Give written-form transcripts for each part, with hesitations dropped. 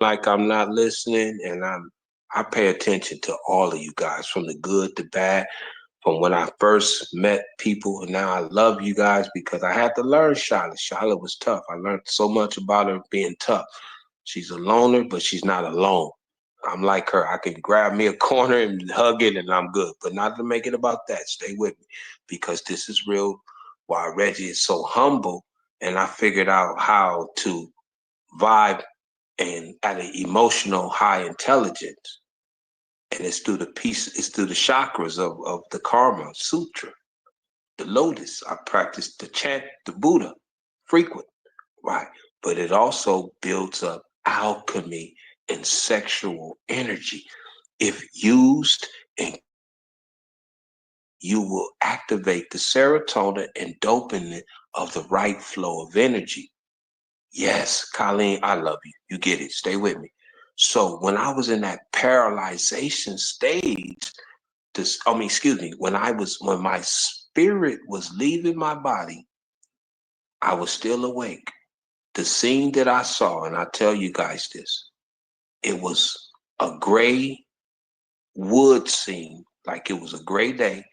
like I'm not listening, and I pay attention to all of you guys, from the good to bad, from when I first met people, and now I love you guys because I had to learn Charlotte. Charlotte was tough. I learned so much about her being tough. She's a loner, but she's not alone. I'm like her. I can grab me a corner and hug it, and I'm good. But not to make it about that. Stay with me, because this is real. Why Reggie is so humble, and I figured out how to vibe and at an emotional high intelligence. And it's through the piece, it's through the chakras of the Karma Sutra, the lotus. I practice the chant, the Buddha, frequent, right? But it also builds up alchemy and sexual energy. If used and you will activate the serotonin and dopamine of the right flow of energy. Yes, Colleen, I love you. You get it. Stay with me. So when I was in that paralyzation stage, excuse me, when my spirit was leaving my body, I was still awake. The scene that I saw, and I tell you guys this, it was a gray wood scene, like it was a gray day.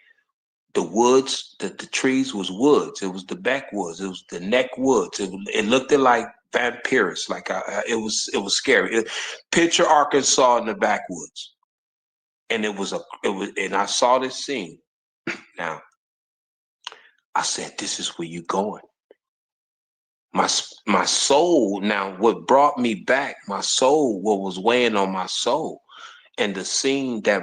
The woods, the trees was woods. It was the backwoods. It was the neck woods. It looked like vampires. Like it was scary. Picture Arkansas in the backwoods, and and I saw this scene. Now I said, "This is where you going." My soul. Now, what brought me back? My soul. What was weighing on my soul, and the scene that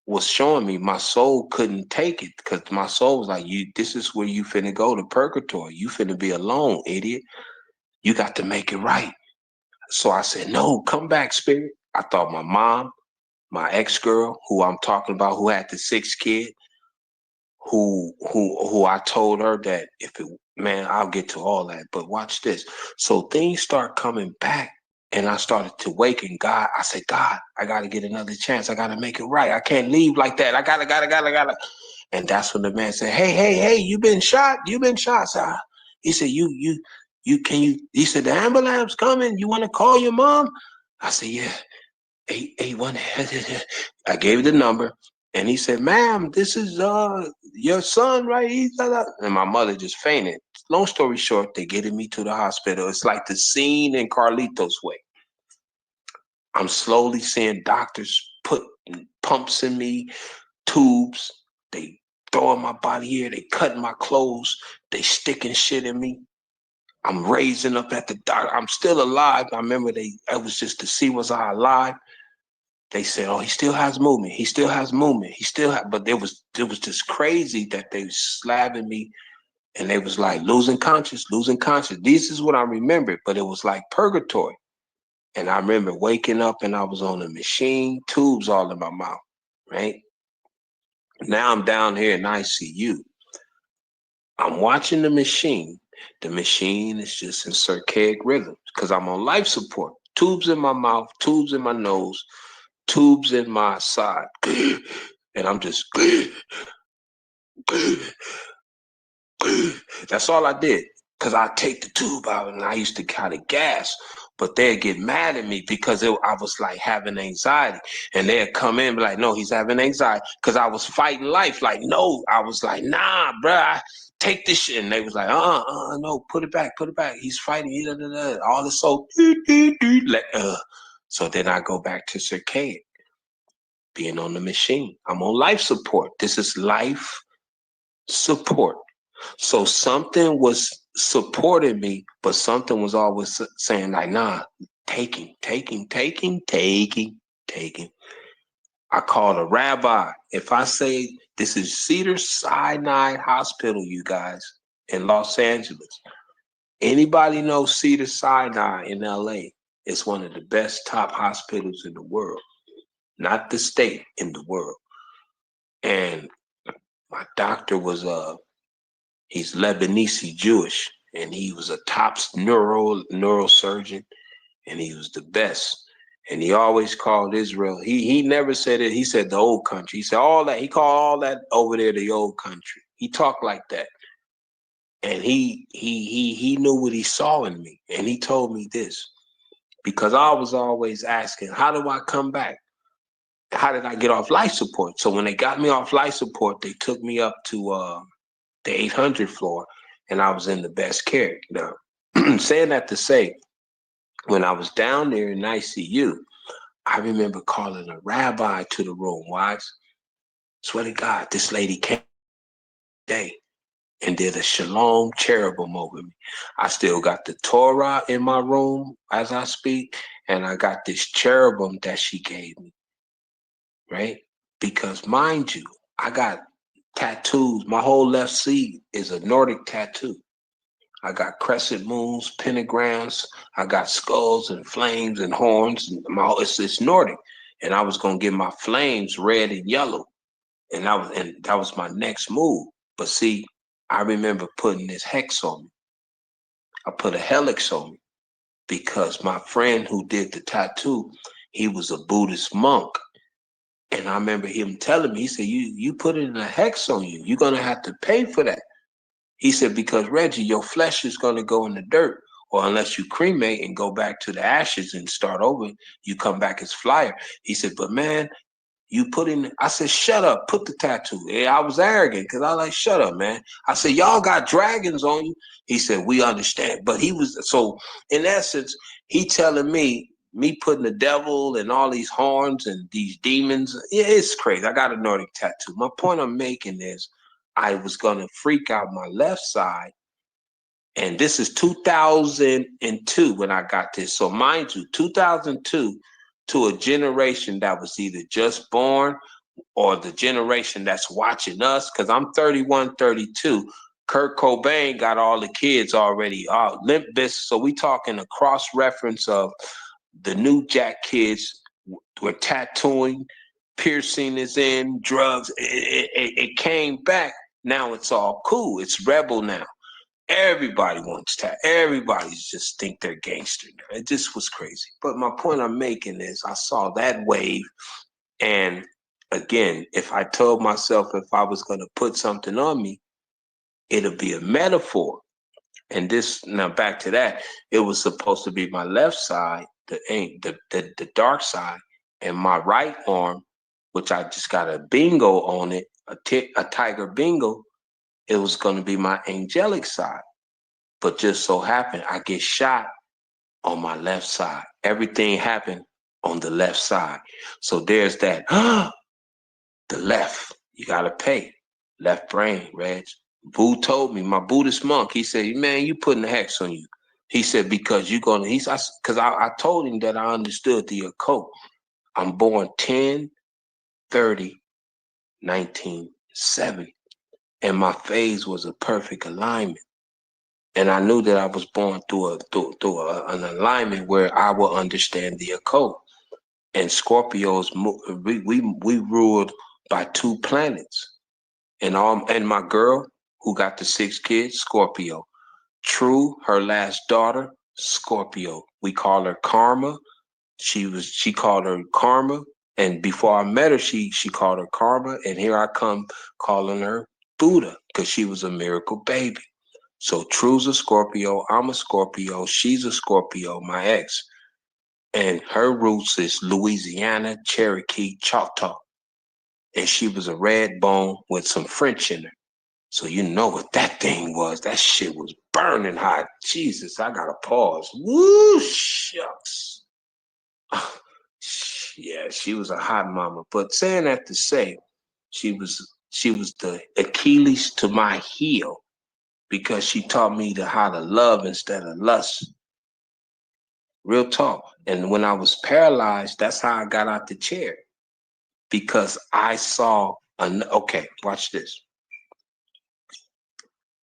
was showing me, my soul couldn't take it, because my soul was like, "You, this is where you finna go to purgatory. You finna be alone, idiot. You got to make it right." So I said, "No, come back, spirit." I thought my mom, my ex-girl, who I'm talking about, who had the sixth kid, who I told her that if it, man, I'll get to all that, but watch this. So things start coming back, and I started to waken God. I said, "God, I got to get another chance. I got to make it right. I can't leave like that. I gotta." And that's when the man said, "Hey, you been shot. You been shot." So he said, you can you?" He said, "The ambulance coming. You want to call your mom?" I said, "Yeah." 881. I gave the number, and he said, "Ma'am, this is your son, right?" And my mother just fainted. Long story short, they getting me to the hospital. It's like the scene in Carlitos Way. I'm slowly seeing doctors put pumps in me, tubes. They throwing my body here. They cutting my clothes. They sticking shit in me. I'm raising up at the doctor. I'm still alive. I remember it was just to see was I alive. They said, "Oh, he still has movement. He still has movement. He still has," but it was just crazy that they was slapping me, and they was like losing conscious, losing conscious. This is what I remember, but it was like purgatory. And I remember waking up, and I was on a machine, tubes all in my mouth, right? Now I'm down here in ICU. I'm watching the machine. The machine is just in circadian rhythms because I'm on life support. Tubes in my mouth, tubes in my nose, tubes in my side. And I'm just that's all I did. Cause I take the tube out, and I used to kind of gas, but they'd get mad at me because I was like having anxiety, and they'd come in and be like, "No, he's having anxiety," because I was fighting life. Like, no, I was like, "Nah, bruh, take this shit," and they was like, no, put it back, put it back. He's fighting, all this so then I go back to circadian, being on the machine. I'm on life support. This is life support. So something was supporting me, but something was always saying like, "Nah, taking." I called a rabbi. If I say this is Cedars-Sinai Hospital, you guys, in Los Angeles. Anybody know Cedars-Sinai in LA? It's one of the best top hospitals in the world, not the state, in the world. And my doctor was he's Lebanese Jewish, and he was a top neurosurgeon, and he was the best. And he always called Israel. He never said it. He said the old country. He said all that. He called all that over there the old country. He talked like that, and he knew what he saw in me, and he told me this. because I was always asking, how do I come back? How did I get off life support? So when they got me off life support, they took me up to the 800 floor, and I was in the best care. Now, saying that to say, when I was down there in ICU, I remember calling a rabbi to the room. Wise, swear to God, this lady came today and did a shalom cherubim over me. I still got the Torah in my room as I speak, and I got this cherubim that she gave me, right? Because mind you, I got tattoos. My whole left sleeve is a Nordic tattoo. I got crescent moons, pentagrams. I got skulls and flames and horns. And it's Nordic, and I was gonna get my flames red and yellow, and that was my next move. But see, I remember putting this hex on me. I put a helix on me because my friend who did the tattoo, he was a Buddhist monk. And I remember him telling me, he said, you put it in a hex on you. You're going to have to pay for that. He said, because Reggie, your flesh is going to go in the dirt. Or unless you cremate and go back to the ashes and start over, you come back as flyer. He said, but man, you put in, I said, shut up, put the tattoo. Yeah, I was arrogant because I like, shut up, man. I said, y'all got dragons on you. He said, we understand. But he was, so in essence, he telling me putting the devil and all these horns and these demons, yeah, it's crazy. I got a Nordic tattoo. My point I'm making is I was going to freak out my left side. And this is 2002 when I got this. So mind you, 2002 to a generation that was either just born or the generation that's watching us, because I'm 31, 32. Kurt Cobain got all the kids already Limp Bizkit. So we talking a cross reference of the new Jack kids were tattooing, piercing is in, drugs. It came back. Now it's all cool. It's rebel now. Everybody wants that. Everybody's just think they're gangster now. It just was crazy. But my point I'm making is I saw that wave. And again, if I told myself if I was going to put something on me, it'll be a metaphor. And this, now back to that, it was supposed to be my left side, the dark side, and my right arm, which I just got a bingo on it, a tiger bingo. It was going to be my angelic side. But just so happened I get shot on my left side. Everything happened on the left side. So there's that, the left, you gotta pay. Left brain, Reg. Boo told me, my Buddhist monk, he said, man, you putting the hex on you. He said, because you're gonna, because I told him that I understood the occult. I'm born 10/30/1970. And my phase was a perfect alignment. And I knew that I was born through an alignment where I will understand the occult. And Scorpios, we ruled by two planets. And my girl who got the 6 kids, Scorpio. True, her last daughter, Scorpio. We call her Karma. She called her Karma. And before I met her, she called her Karma. And here I come calling her Buddha because she was a miracle baby. So True's a Scorpio, I'm a Scorpio, she's a Scorpio, my ex. And her roots is Louisiana, Cherokee, Choctaw. And she was a red bone with some French in her. So you know what that thing was. That shit was burning hot. Jesus, I gotta pause. Woo, shucks. Yeah, she was a hot mama. But saying that to say, she was the Achilles to my heel because she taught me how to love instead of lust. Real talk. And when I was paralyzed, that's how I got out the chair because I saw okay, watch this.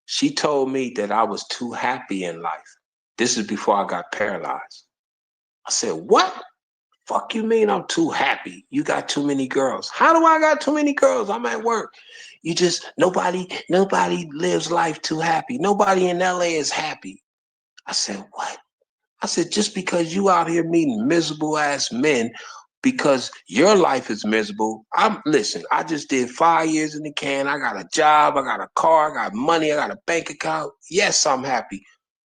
She told me that I was too happy in life. This is before I got paralyzed. I said, what? Fuck you mean I'm too happy? You got too many girls. How do I got too many girls? I'm at work. You just, nobody lives life too happy. Nobody in LA is happy. I said, what? I said, just because you out here meeting miserable ass men because your life is miserable. Listen, I just did 5 years in the can. I got a job, I got a car, I got money, I got a bank account. Yes, I'm happy.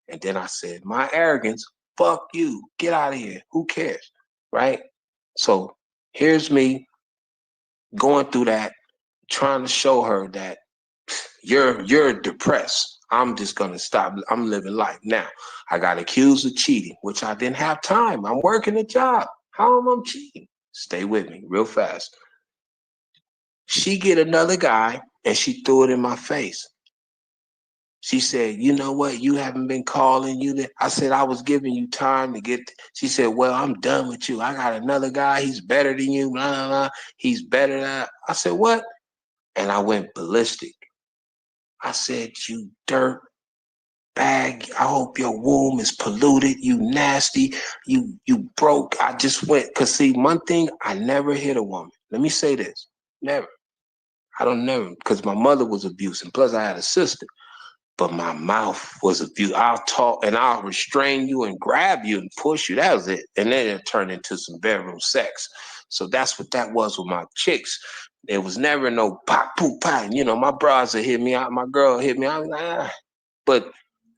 And then I said, my arrogance, Fuck you. Get out of here. Who cares? Right? So here's me going through that, trying to show her that you're depressed. I'm just gonna stop. I'm living life. Now, I got accused of cheating, which I didn't have time. I'm working a job. How am I cheating? Stay with me real fast. She get another guy and she threw it in my face. She said, you know what? You haven't been calling you. I said, I was giving you time to get. She said, well, I'm done with you. I got another guy. He's better than you. Blah, blah, blah. He's better than I said, what? And I went ballistic. I said, you dirt bag. I hope your womb is polluted. You nasty. You broke. I just went. Because see, one thing, I never hit a woman. Let me say this. Never. I don't never. Because my mother was abusive. Plus, I had a sister. But my mouth was abused. I'll talk and I'll restrain you and grab you and push you. That was it. And then it turned into some bedroom sex. So that's what that was with my chicks. There was never no pop, poop, pop. You know, my bras would hit me out, my girl hit me. I was like, ah. But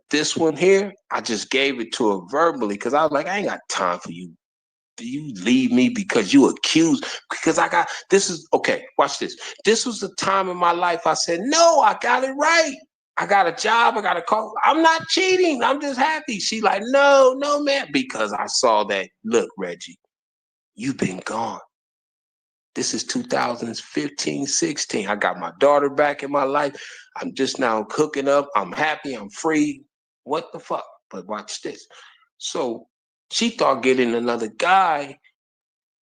this one here, I just gave it to her verbally because I was like, I ain't got time for you. Do you leave me because you accused? Because I got this is okay. Watch this. This was the time in my life I said, no, I got it right. I got a job. I got a call. I'm not cheating. I'm just happy. She like, no, no, man, because I saw that. Look, Reggie, you've been gone. This is 2015, 16. I got my daughter back in my life. I'm just now cooking up. I'm happy. I'm free. What the fuck? But watch this. So she thought getting another guy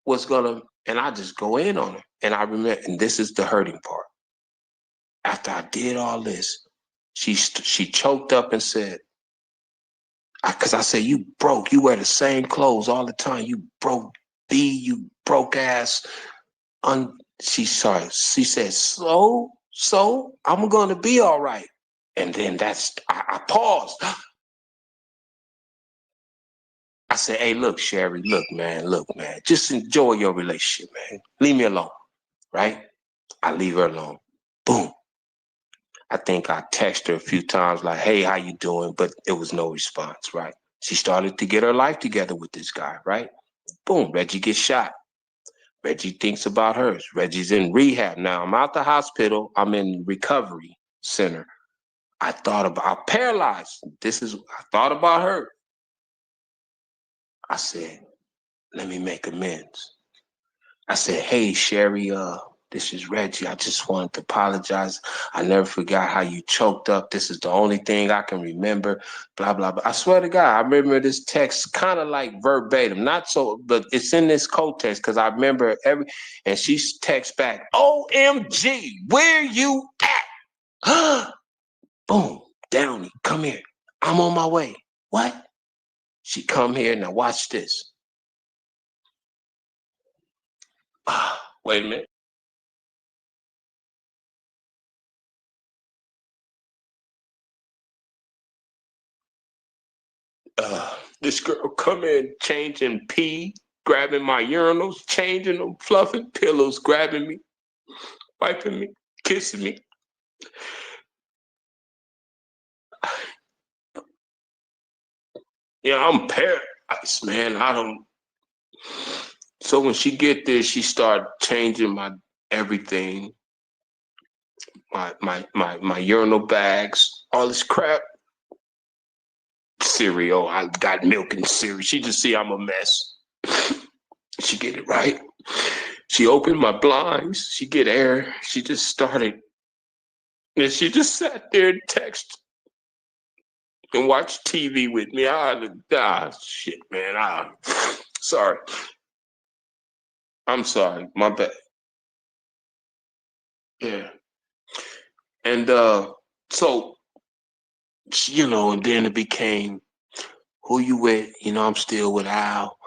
was gonna, and I just go in on her. And I remember, and this is the hurting part. After I did all this, she choked up and said, because I said, you broke. You wear the same clothes all the time. You broke you broke ass. She sorry. She said, so I'm gonna be all right. And then I paused. I said, hey, look, Sherry, look, man, just enjoy your relationship, man. Leave me alone, right? I leave her alone. Boom. I think I texted her a few times like, hey, how you doing? But it was no response, right? She started to get her life together with this guy, right? Boom, Reggie gets shot. Reggie thinks about hers. Reggie's in rehab now. I'm out the hospital. I'm in recovery center. I'm paralyzed. I thought about her. I said, let me make amends. I said, hey, Sherry, this is Reggie. I just wanted to apologize. I never forgot how you choked up. This is the only thing I can remember. Blah, blah, blah. I swear to God, I remember this text kind of like verbatim. Not so, but it's in this code text because I remember and she texts back, OMG, where you at? Boom, Downey, come here. I'm on my way. What? She come here. Now watch this. Wait a minute. This girl come in changing pee, grabbing my urinals, changing them, fluffing pillows, grabbing me, wiping me, kissing me. Yeah, I'm paralyzed, man. I don't. So when she get there, she start changing my everything, my urinal bags, all this crap. Cereal, I got milk and cereal. She just see I'm a mess. She get it right. She opened my blinds. She get air. She just started, and she just sat there and texted and watched TV with me. Shit, man. Sorry. I'm sorry. My bad. Yeah. And so and then it became, who you with? I'm still with Al.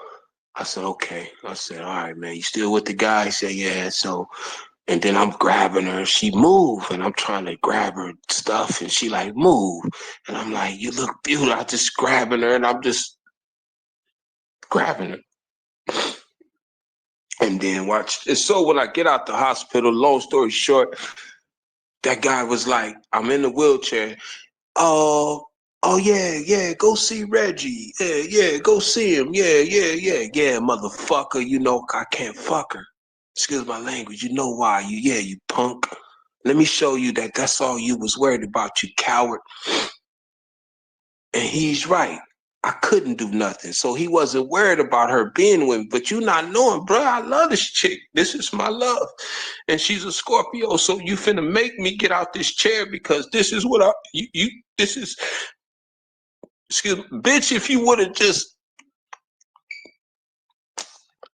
I said, okay. I said, all right, man. You still with the guy? He said, yeah. So, and then I'm grabbing her. She moved, and I'm trying to grab her stuff, and she like move, and I'm like, you look beautiful. I just grabbing her, and I'm just grabbing her. And then watch. And so when I get out the hospital, long story short, that guy was like, I'm in the wheelchair. Oh, Oh yeah, yeah, go see Reggie. Yeah, yeah, go see him. Yeah, yeah, yeah, yeah, motherfucker. You know I can't fuck her. Excuse my language. You know why? You punk. Let me show you that that's all you was worried about, you coward. And he's right. I couldn't do nothing. So he wasn't worried about her being with me. But you not knowing, bro, I love this chick. This is my love. And she's a Scorpio. So you finna make me get out this chair because this is what this is, excuse me, bitch, if you would have just,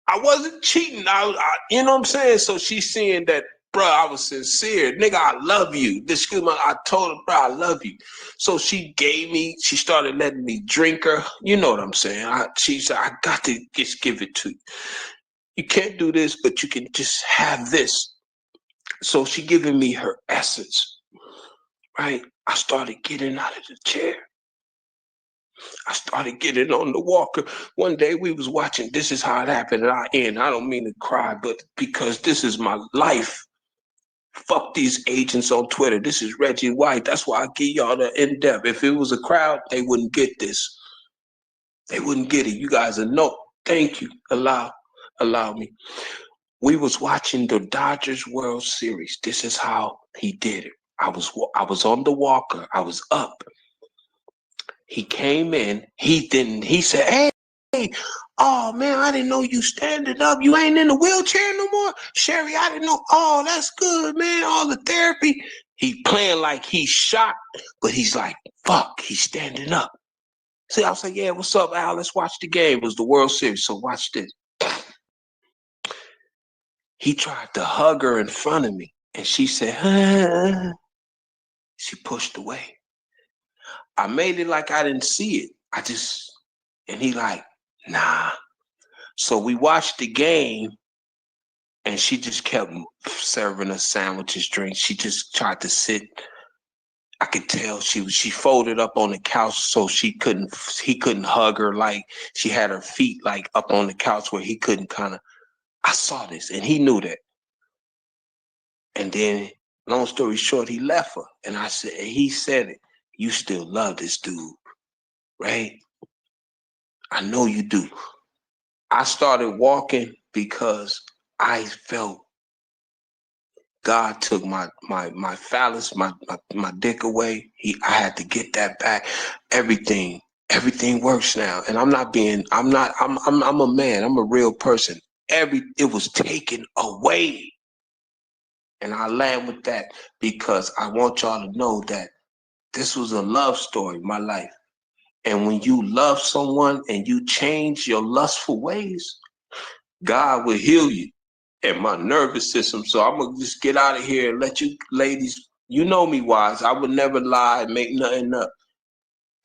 I wasn't cheating. You know what I'm saying? So she's seeing that, bro, I was sincere. Nigga, I love you. Excuse me, I told her, bro, I love you. So she started letting me drink her. You know what I'm saying? She said, I got to just give it to you. You can't do this, but you can just have this. So she giving me her essence, right? I started getting out of the chair. I started getting on the walker. One day we was watching This Is How It Happened, and I don't mean to cry, but because this is my life. Fuck these agents on Twitter. This is Reggie White. That's why I give y'all the in-depth. If it was a crowd, they wouldn't get this. They wouldn't get it. You guys are no. Thank you. Allow me. We was watching the Dodgers World Series. This is how he did it. I was on the walker. I was up. He came in. He said, hey, oh man, I didn't know you standing up. You ain't in the wheelchair no more. Sherry, I didn't know. Oh, that's good, man. All the therapy. He playing like he's shocked, but he's like, fuck, he's standing up. See, I was like, yeah, what's up, Al? Let's watch the game. It was the World Series. So watch this. He tried to hug her in front of me, and she said, she pushed away. I made it like I didn't see it. And he like, nah. So we watched the game, and she just kept serving us sandwiches, drinks. She just tried to sit. I could tell she folded up on the couch so he couldn't hug her, like she had her feet like up on the couch where he couldn't kind of. I saw this, and he knew that. And then, long story short, he left her, and he said it. You still love this dude, right? I know you do. I started walking because I felt God took my phallus, my dick away. I had to get that back. Everything works now. And I'm a man. I'm a real person. It was taken away. And I land with that because I want y'all to know that this was a love story, my life. And when you love someone and you change your lustful ways, God will heal you and my nervous system. So I'm gonna just get out of here and let you ladies, you know me, Wise. I would never lie and make nothing up.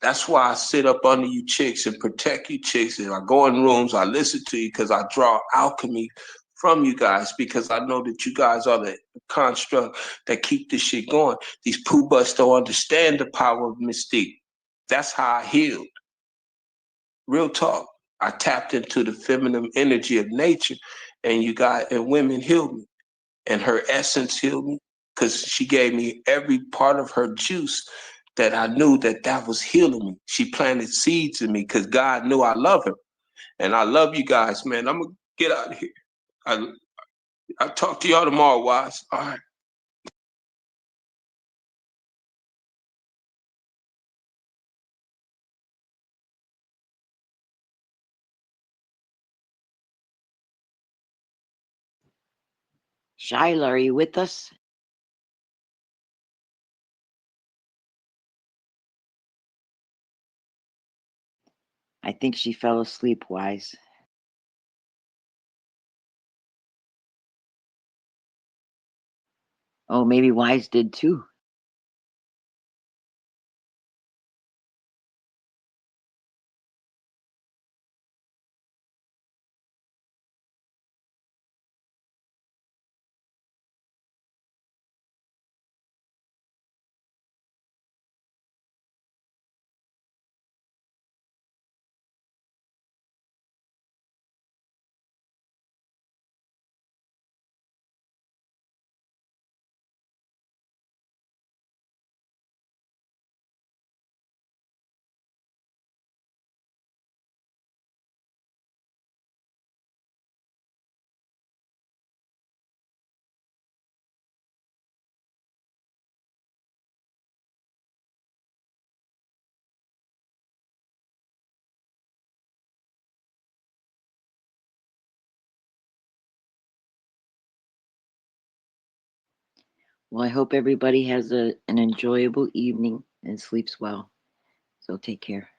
That's why I sit up under you chicks and protect you chicks. And I go in rooms, I listen to you because I draw alchemy from you guys because I know that you guys are the construct that keep this shit going. These poo butts don't understand the power of mystique. That's how I healed. Real talk. I tapped into the feminine energy of nature, and women healed me, and her essence healed me because she gave me every part of her juice that I knew that was healing me. She planted seeds in me because God knew I love her, and I love you guys, man. I'm gonna get out of here. I'll talk to y'all tomorrow, Wise. All right. Shyla, are you with us? I think she fell asleep, Wise. Oh, maybe Wise did too. Well, I hope everybody has an enjoyable evening and sleeps well. So take care.